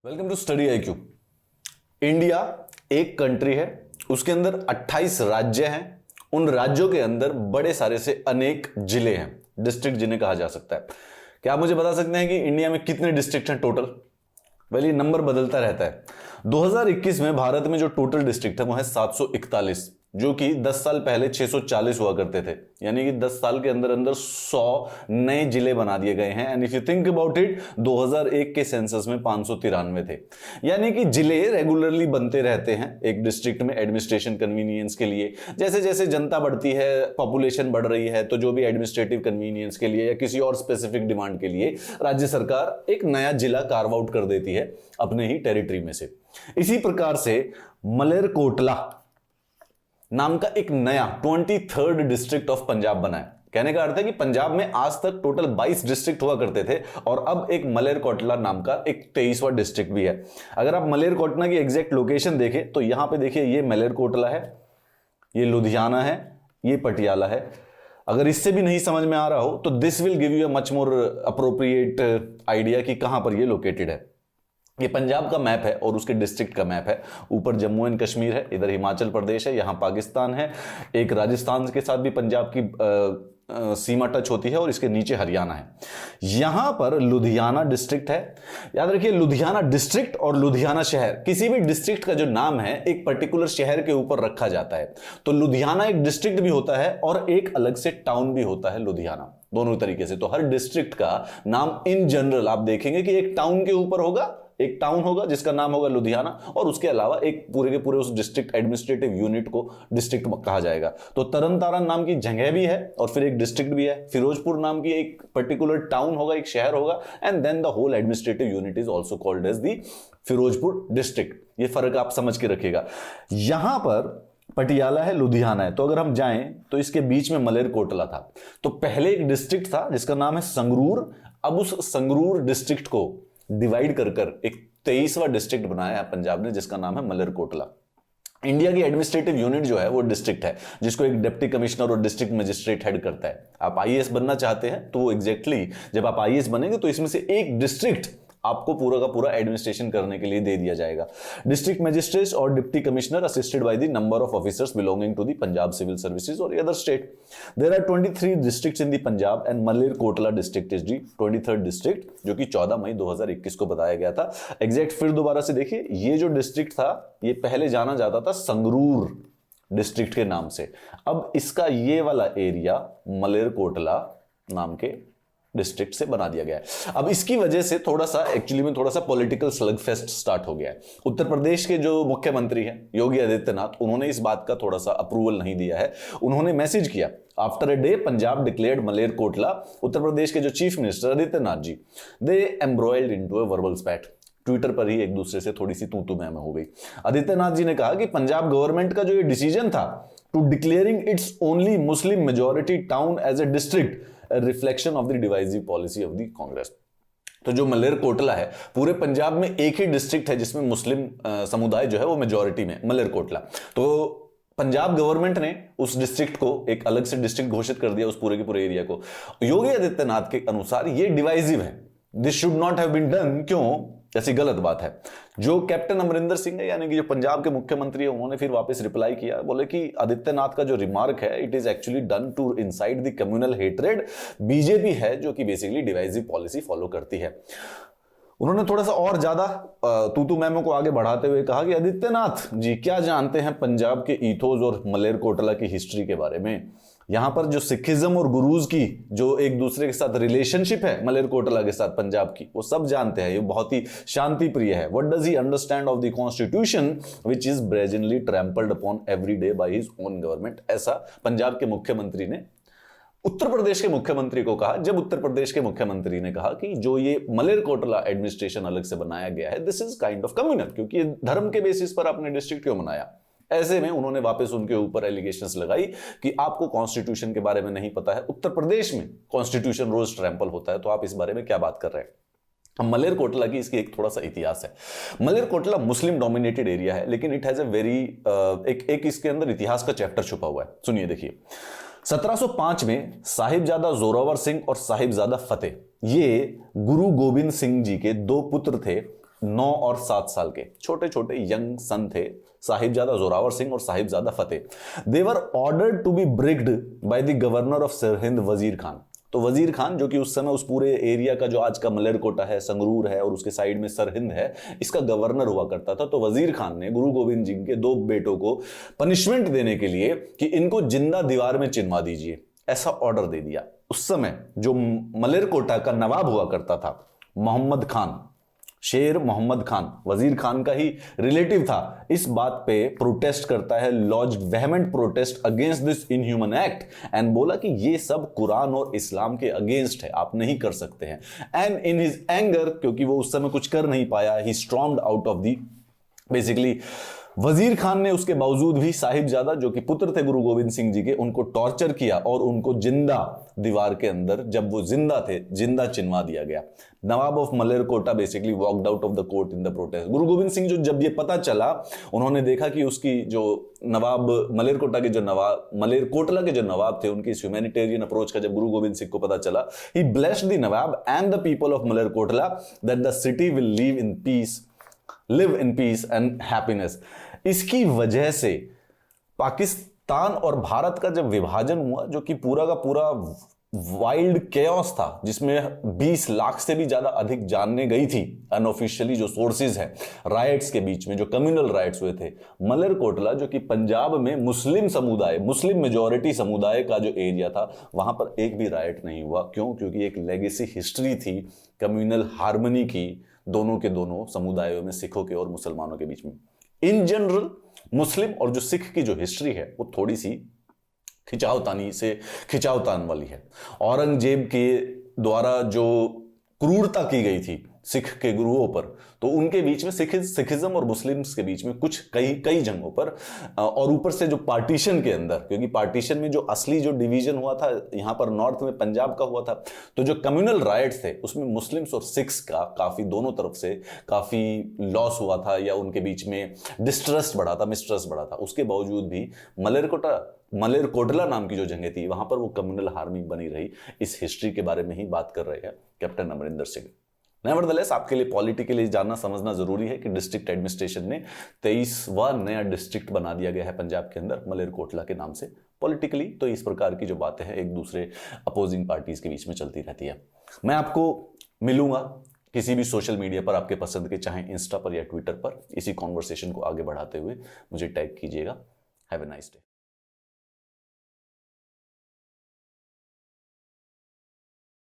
Welcome to study IQ. India एक country है, उसके अंदर 28 राज्य हैं। उन राज्यों के अंदर बड़े सारे से अनेक जिले हैं, डिस्ट्रिक्ट जिन्हें कहा जा सकता है। क्या आप मुझे बता सकते हैं कि इंडिया में कितने डिस्ट्रिक्ट हैं टोटल? ये नंबर बदलता रहता है। 2021 में भारत में जो टोटल डिस्ट्रिक्ट है वो है 741, जो कि 10 साल पहले 640 हुआ करते थे। यानी कि 10 साल के अंदर अंदर 100 नए जिले बना दिए गए हैं। And if you think about it, 2001 के सेंसस में 593 थे। यानी कि जिले रेगुलरली बनते रहते हैं एक डिस्ट्रिक्ट में एडमिनिस्ट्रेशन कन्वीनियंस के लिए। जैसे जैसे जनता बढ़ती है, पॉपुलेशन बढ़ रही है, तो जो भी एडमिनिस्ट्रेटिव कन्वीनियंस के लिए या किसी और स्पेसिफिक डिमांड के लिए राज्य सरकार एक नया जिला कार्व आउट कर देती है अपने ही टेरिटरी में से। इसी प्रकार से मलेरकोटला नाम का एक नया 23rd डिस्ट्रिक्ट ऑफ पंजाब बना है। कहने का अर्थ है कि पंजाब में आज तक टोटल 22 डिस्ट्रिक्ट हुआ करते थे और अब एक मलेरकोटला नाम का एक 23वां डिस्ट्रिक्ट भी है। अगर आप मलेरकोटला की एग्जैक्ट लोकेशन देखें तो यहां पे देखिए, ये मलेरकोटला है, ये लुधियाना है, ये पटियाला है। अगर इससे भी नहीं समझ में आ रहा हो तो this will give you a much more appropriate idea कि कहां पर ये लोकेटेड है। ये पंजाब का मैप है और उसके डिस्ट्रिक्ट का मैप है। ऊपर जम्मू एंड कश्मीर है, इधर हिमाचल प्रदेश है, यहां पाकिस्तान है, एक राजस्थान के साथ भी पंजाब की सीमा टच होती है और इसके नीचे हरियाणा है। यहां पर लुधियाना डिस्ट्रिक्ट है। याद रखिए, लुधियाना डिस्ट्रिक्ट और लुधियाना शहर, किसी भी डिस्ट्रिक्ट का जो नाम है एक पर्टिकुलर शहर के ऊपर रखा जाता है। तो लुधियाना एक डिस्ट्रिक्ट भी होता है और एक अलग से टाउन भी होता है लुधियाना, दोनों तरीके से। तो हर डिस्ट्रिक्ट का नाम इन जनरल आप देखेंगे कि एक टाउन के ऊपर होगा, एक टाउन होगा जिसका नाम होगा लुधियाना, और उसके अलावा एक पूरे के पूरे उस डिस्ट्रिक्ट एडमिनिस्ट्रेटिव यूनिट को डिस्ट्रिक्ट कहा जाएगा। तो तरन तारण नाम की जगह भी है और फिर एक डिस्ट्रिक्ट भी है। फिरोजपुर नाम की एक पर्टिकुलर टाउन होगा, एक शहर होगा, and then the whole administrative unit is also called as the Firozpur district. ये फर्क आप समझ के रखिएगा। यहां पर पटियाला है, लुधियाना है, तो अगर हम जाएं तो इसके बीच में मलेरकोटला था। तो पहले एक डिस्ट्रिक्ट था जिसका नाम है संगरूर। अब उस संगरूर डिस्ट्रिक्ट को डिवाइड कर कर एक 23वां डिस्ट्रिक्ट बनाया है पंजाब ने, जिसका नाम है मलेरकोटला। इंडिया की एडमिनिस्ट्रेटिव यूनिट जो है वो डिस्ट्रिक्ट है, जिसको एक डिप्टी कमिश्नर और डिस्ट्रिक्ट मजिस्ट्रेट हेड करता है। आप आईएएस बनना चाहते हैं तो एग्जैक्टली जब आप आईएएस बनेंगे तो इसमें से एक डिस्ट्रिक्ट आपको पूरा का पूरा एडमिनिस्ट्रेशन करने के लिए दे दिया जाएगा। डिस्ट्रिक्ट मजिस्ट्रेट और deputy commissioner assisted by the number of officers belonging to the Punjab civil services और other state. There are 23 districts in the Punjab and Malerkotla district is the 23rd district, जो कि 14 मई 2021 को बताया गया था। एग्जैक्ट फिर दोबारा से देखिए, ये जो डिस्ट्रिक्ट था ये पहले जाना जाता था संगरूर डिस्ट्रिक्ट के नाम से। अब इसका ये वाला एरिया मलेरकोटला नाम के डिस्ट्रिक्ट से बना दिया गया है। अब इसकी वजह से थोड़ा सा एक्चुअली में थोड़ा सा पॉलिटिकल स्लग फेस्ट स्टार्ट हो गया है। उत्तर प्रदेश के जो मुख्यमंत्री हैं योगी आदित्यनाथ, उन्होंने इस बात का थोड़ा सा अप्रूवल नहीं दिया है। उन्होंने मैसेज किया, after a day Punjab declared Malerkotla. Uttar Pradesh के जो chief minister Adityanath ji, they embroiled into a verbal spat. Twitter पर ही एक दूसरे से थोड़ी सी तू मैं हो गई। आदित्यनाथ जी ने कहा कि पंजाब गवर्नमेंट का जो ये डिसीजन था to declaring its only Muslim majority town as a district, reflection of the divisive policy of the Congress. तो जो मलेरकोटला है, पूरे पंजाब में एक ही डिस्ट्रिक्ट है जिसमें मुस्लिम समुदाय जो है वो मेजॉरिटी में, मलेरकोटला। तो पंजाब गवर्नमेंट ने उस डिस्ट्रिक्ट को एक अलग से डिस्ट्रिक्ट घोषित कर दिया, उस पूरे के पूरे एरिया को। योगी आदित्यनाथ के अनुसार ये डिवाइसिव है, this should not have been done. क्यों? ऐसी गलत बात है। जो कैप्टन अमरिंदर सिंह है, यानी कि जो पंजाब के मुख्यमंत्री है, उन्होंने फिर वापस रिप्लाई किया, बोले कि आदित्यनाथ का जो रिमार्क है it is actually done to inside the communal hatred. BJP है जो कि बेसिकली डिवाइसिव पॉलिसी फॉलो करती है। उन्होंने थोड़ा सा और ज्यादा तू मैमो को आगे बढ़ाते हुए कहा कि आदित्यनाथ जी क्या जानते हैं पंजाब के ईथोस और मलेरकोटला की हिस्ट्री के बारे में। यहां पर जो सिखिज्म और गुरुज की जो एक दूसरे के साथ रिलेशनशिप है मलेरकोटला के साथ पंजाब की, वो सब जानते हैं। ये बहुत ही शांति प्रिय है। What does he understand of the constitution which is brazenly trampled upon every day by his own government. ऐसा पंजाब के मुख्यमंत्री ने उत्तर प्रदेश के मुख्यमंत्री को कहा, जब उत्तर प्रदेश के मुख्यमंत्री ने कहा कि जो ये मलेरकोटला एडमिनिस्ट्रेशन अलग से बनाया गया है, this is kind of communal, क्योंकि ये धर्म के बेसिस पर आपने डिस्ट्रिक्ट क्यों बनाया। ऐसे में उन्होंने वापस उनके ऊपर एलिगेशंस लगाई कि आपको कॉन्स्टिट्यूशन के बारे में नहीं पता है। उत्तर प्रदेश में कॉन्स्टिट्यूशन रोज ट्रैम्पल होता है, तो आप इस बारे में क्या बात कर रहे हैं। मलेरकोटला की इसकी एक थोड़ा सा इतिहास है। मलेरकोटला मुस्लिम डोमिनेटेड एरिया है, लेकिन इट हैज ए वेरी एक इसके अंदर इतिहास का चैप्टर छुपा हुआ है। सुनिए, देखिए, 1705 में साहिबजादा जोरावर सिंह और साहिबजादा फतेह, ये गुरु गोविंद सिंह जी के दो पुत्र थे। 9 और 7 साल के छोटे छोटे यंग सन थे, साहिबजादा जोरावर सिंह और Sahibzada Fateh. They were ordered to be bricked by the governor of Sirhind Wazir Khan. तो वजीर खान जो कि उस समय उस पूरे एरिया का, जो आज का मलेरकोटा है, संगरूर है और उसके साइड में सरहिंद है, इसका गवर्नर हुआ करता था। तो वजीर खान ने गुरु गोविंद सिंह के 2 बेटों को पनिशमेंट देने के लिए कि इनको जिंदा दीवार में चिनवा दीजिए, ऐसा ऑर्डर दे दिया। उस समय जो मलेरकोटा का नवाब हुआ करता था, मोहम्मद खान, शेर मोहम्मद खान, वजीर खान का ही रिलेटिव था, इस बात पे प्रोटेस्ट करता है, lodges vehement protest against this inhuman act, and बोला कि ये सब कुरान और इस्लाम के अगेंस्ट है, आप नहीं कर सकते हैं। एंड इन हिज एंगर, क्योंकि वो उस समय कुछ कर नहीं पाया, he stormed out of the, basically Wazir Khan ने उसके बावजूद भी साहिबजादा जो कि पुत्र थे गुरु गोविंद सिंह जी के, उनको टॉर्चर किया और उनको जिंदा दीवार के अंदर, जब वो जिंदा थे, जिंदा चिनवा दिया गया। Nawab of Malerkotla basically walked out of the court in the protest. Guru Gobind Singh जो जब ये पता चला, उन्होंने देखा कि उसकी जो नवाब मलेरकोटा के जो नवाब, मलेरकोटला के जो नवाब थे, उनकी ह्यूमैनिटेरियन अप्रोच का जब गुरु गोविंद सिंह को पता चला, he blessed the Nawab and the people of Malerkotla that the city will live in peace and happiness. इसकी वजह से पाकिस्तान और भारत का जब विभाजन हुआ, जो कि पूरा का पूरा वाइल्ड केओस था, जिसमें 20 लाख से भी ज्यादा अधिक जानने गई थी अनऑफिशियली जो सोर्सेज है, राइट्स के बीच में जो कम्युनल राइट्स हुए थे। मलेरकोटला जो कि पंजाब में मुस्लिम समुदाय, मुस्लिम मेजॉरिटी समुदाय का जो एरिया था, वहां पर एक भी राइट नहीं हुआ। क्यों? क्योंकि एक लेगेसी हिस्ट्री थी कम्युनल हार्मनी की दोनों के दोनों समुदायों में, सिखों के और मुसलमानों के बीच में। इन जनरल मुस्लिम और जो सिख की जो हिस्ट्री है वो थोड़ी सी खिंचावतान वाली है। औरंगजेब के द्वारा जो क्रूरता की गई थी सिख के गुरुओं पर, तो उनके बीच में सिखिज्म और मुस्लिम्स के बीच में कुछ कई जंगों पर, और ऊपर से जो पार्टीशन के अंदर, क्योंकि पार्टीशन में जो असली जो डिवीजन हुआ था यहां पर नॉर्थ में पंजाब का हुआ था, तो जो कम्युनल राइट्स थे उसमें मुस्लिम्स और सिख्स का काफी, दोनों तरफ से काफी लॉस हुआ था, या उनके बीच में डिस्ट्रस्ट बढ़ा था, मिसट्रस्ट बढ़ा था। उसके बावजूद भी मलेरकोटला नाम की जो जगह थी, वहां पर वो कम्युनल हार्मनी बनी रही। इस हिस्ट्री के बारे में ही बात कर रहे हैं कैप्टन अमरिंदर सिंह। नेवरदलेस आपके लिए पॉलिटिकली जानना समझना जरूरी है कि डिस्ट्रिक्ट एडमिनिस्ट्रेशन ने 23वां नया डिस्ट्रिक्ट बना दिया गया है पंजाब के अंदर मलेरकोटला के नाम से। पॉलिटिकली तो इस प्रकार की जो बातें हैं एक दूसरे अपोजिंग पार्टीज के बीच में चलती रहती है। मैं आपको मिलूंगा किसी भी सोशल मीडिया पर आपके पसंद के, चाहे इंस्टा पर या ट्विटर पर। इसी कॉन्वर्सेशन को आगे बढ़ाते हुए मुझे टैग कीजिएगा। Have a nice day.